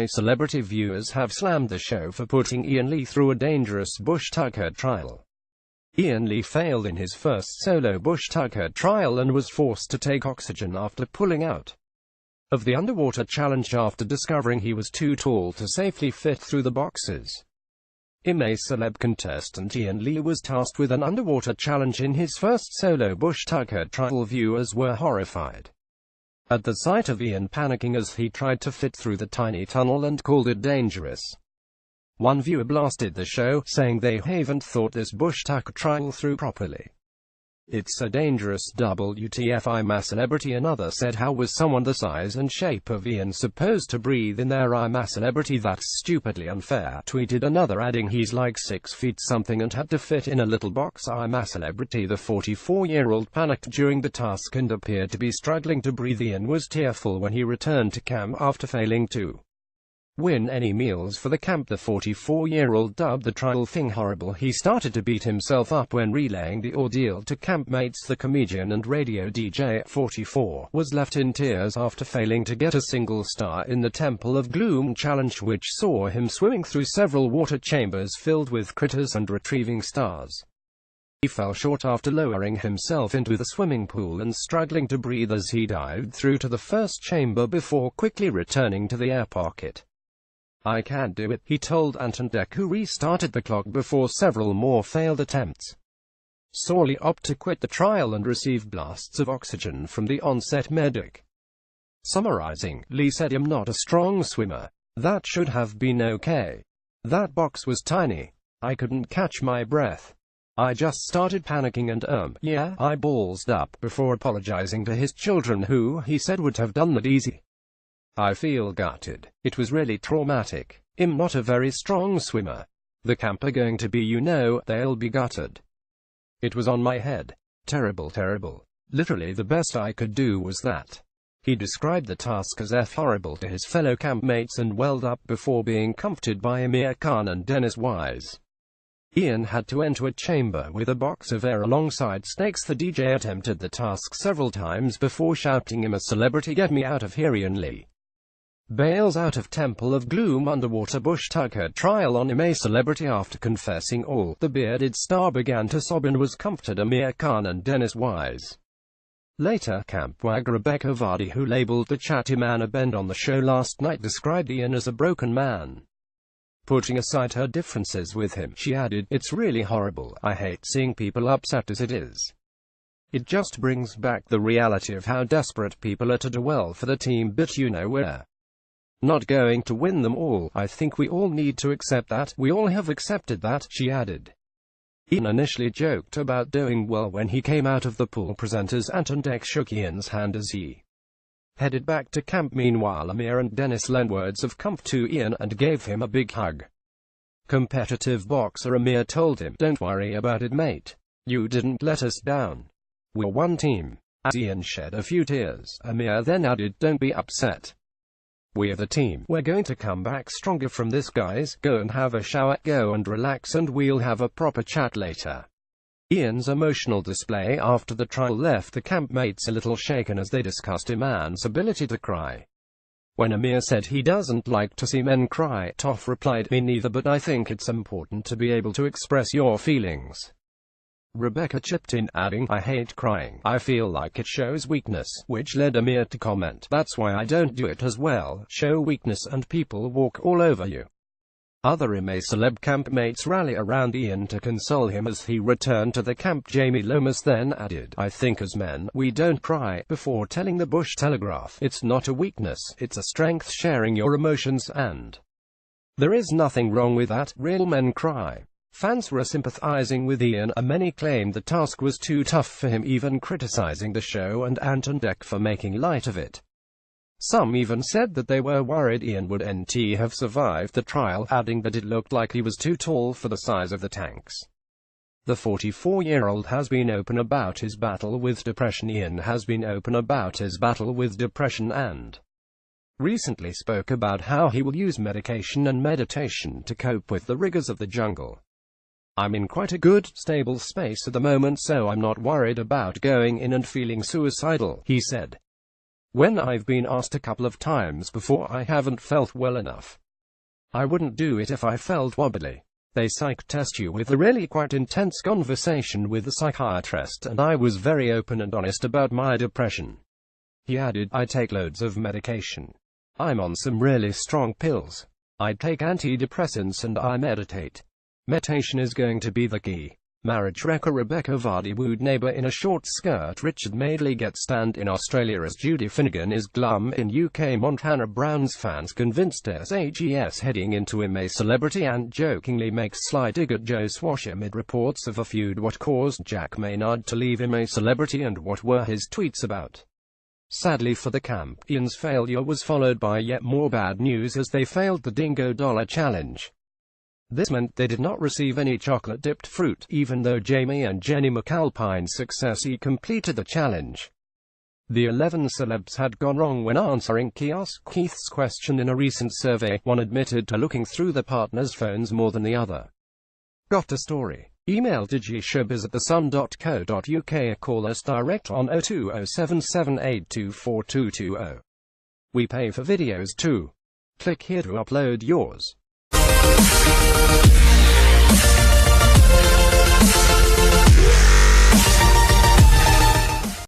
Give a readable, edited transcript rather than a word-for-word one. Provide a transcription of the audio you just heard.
Celebrity viewers have slammed the show for putting Iain Lee through a dangerous bushtucker trial. Iain Lee failed in his first solo bushtucker trial and was forced to take oxygen after pulling out of the underwater challenge after discovering he was too tall to safely fit through the boxes. A Celeb contestant Iain Lee was tasked with an underwater challenge in his first solo bushtucker trial. Viewers were horrified at the sight of Iain panicking as he tried to fit through the tiny tunnel and called it dangerous. One viewer blasted the show, saying they haven't thought this bushtucker trial through properly. It's a dangerous WTF imacelebrity. Another said, how was someone the size and shape of Iain supposed to breathe in their imacelebrity? That's stupidly unfair, tweeted another, adding he's like 6 feet something and had to fit in a little box. Imacelebrity. The 44-year-old panicked during the task and appeared to be struggling to breathe. Iain was tearful when he returned to camp after failing to win any meals for the camp. The 44-year-old dubbed the trial thing horrible. He started to beat himself up when relaying the ordeal to campmates. The comedian and radio DJ, 44, was left in tears after failing to get a single star in the Temple of Gloom challenge, which saw him swimming through several water chambers filled with critters and retrieving stars. He fell short after lowering himself into the swimming pool and struggling to breathe as he dived through to the first chamber before quickly returning to the air pocket. I can't do it, he told Ant, who restarted the clock before several more failed attempts. Sorely opted to quit the trial and receive blasts of oxygen from the on-set medic. Summarizing, Lee said, I'm not a strong swimmer. That should have been okay. That box was tiny. I couldn't catch my breath. I just started panicking and yeah, I ballsed up before apologizing to his children, who, he said, would have done that easy. I feel gutted. It was really traumatic. I'm not a very strong swimmer. The camp are going to be, they'll be gutted. It was on my head. Terrible, terrible. Literally the best I could do was that. He described the task as horrible to his fellow campmates and welled up before being comforted by Amir Khan and Dennis Wise. Iain had to enter a chamber with a box of air alongside snakes. The DJ attempted the task several times before shouting, I'm a celebrity, get me out of here. Iain Lee bails out of Temple of Gloom underwater bushtucker trial on A Celebridity after confessing all. The bearded star began to sob and was comforted. Amir Khan and Dennis Wise. Later, campwag Rebecca Vardy, who labeled the chatty man a bend on the show last night, described Iain as a broken man. Putting aside her differences with him, she added, it's really horrible. I hate seeing people upset as it is. It just brings back the reality of how desperate people are to do well for the team, but we're not going to win them all. I think we all need to accept that. We all have accepted that, she added. Iain initially joked about doing well when he came out of the pool. Presenters Ant and shook Iain's hand as he headed back to camp. Meanwhile, Amir and Dennis lent words of comfort to Iain and gave him a big hug. Competitive boxer Amir told him, don't worry about it, mate. You didn't let us down. We're one team. As Iain shed a few tears, Amir then added, don't be upset. We're the team. We're going to come back stronger from this, guys. Go and have a shower, go and relax, and we'll have a proper chat later. Iain's emotional display after the trial left the campmates a little shaken as they discussed a man's ability to cry. When Amir said he doesn't like to see men cry, Toph replied, me neither, but I think it's important to be able to express your feelings. Rebecca chipped in, adding, I hate crying. I feel like it shows weakness, which led Amir to comment, that's why I don't do it as well. Show weakness and people walk all over you. Other A Celeb campmates rally around Iain to console him as he returned to the camp. Jamie Lomas then added, I think as men, we don't cry, before telling the Bush Telegraph, it's not a weakness, it's a strength, sharing your emotions, and there is nothing wrong with that. Real men cry. Fans were sympathizing with Iain. Many claimed the task was too tough for him, even criticizing the show and Ant for making light of it. Some even said that they were worried Iain would have survived the trial, adding that it looked like he was too tall for the size of the tanks. The 44-year-old has been open about his battle with depression. Iain has been open about his battle with depression and recently spoke about how he will use medication and meditation to cope with the rigors of the jungle. I'm in quite a good, stable space at the moment, so I'm not worried about going in and feeling suicidal, he said. When I've been asked a couple of times before, I haven't felt well enough. I wouldn't do it if I felt wobbly. They psych test you with a really quite intense conversation with the psychiatrist, and I was very open and honest about my depression. He added, I take loads of medication. I'm on some really strong pills. I take antidepressants and I meditate. Meditation is going to be the key. Marriage wrecker Rebecca Vardy wooed neighbour in a short skirt. Richard Madeley gets stand in Australia as Judy Finnegan is glum in UK. Montana Browns fans convinced SAGS heading into A Celebrity, and jokingly makes sly dig at Joe Swash amid reports of a feud. What caused Jack Maynard to leave A Celebrity, and what were his tweets about? Sadly for the camp, Iain's failure was followed by yet more bad news as they failed the Dingo Dollar Challenge. This meant they did not receive any chocolate-dipped fruit, even though Jamie and Jenny McAlpine's successfully completed the challenge. The 11 celebs had gone wrong when answering Kiosk Keith's question in a recent survey. One admitted to looking through the partner's phones more than the other. Got a story? Email digishowbiz@thesun.co.uk or call us direct on 02077824220. We pay for videos too. Click here to upload yours.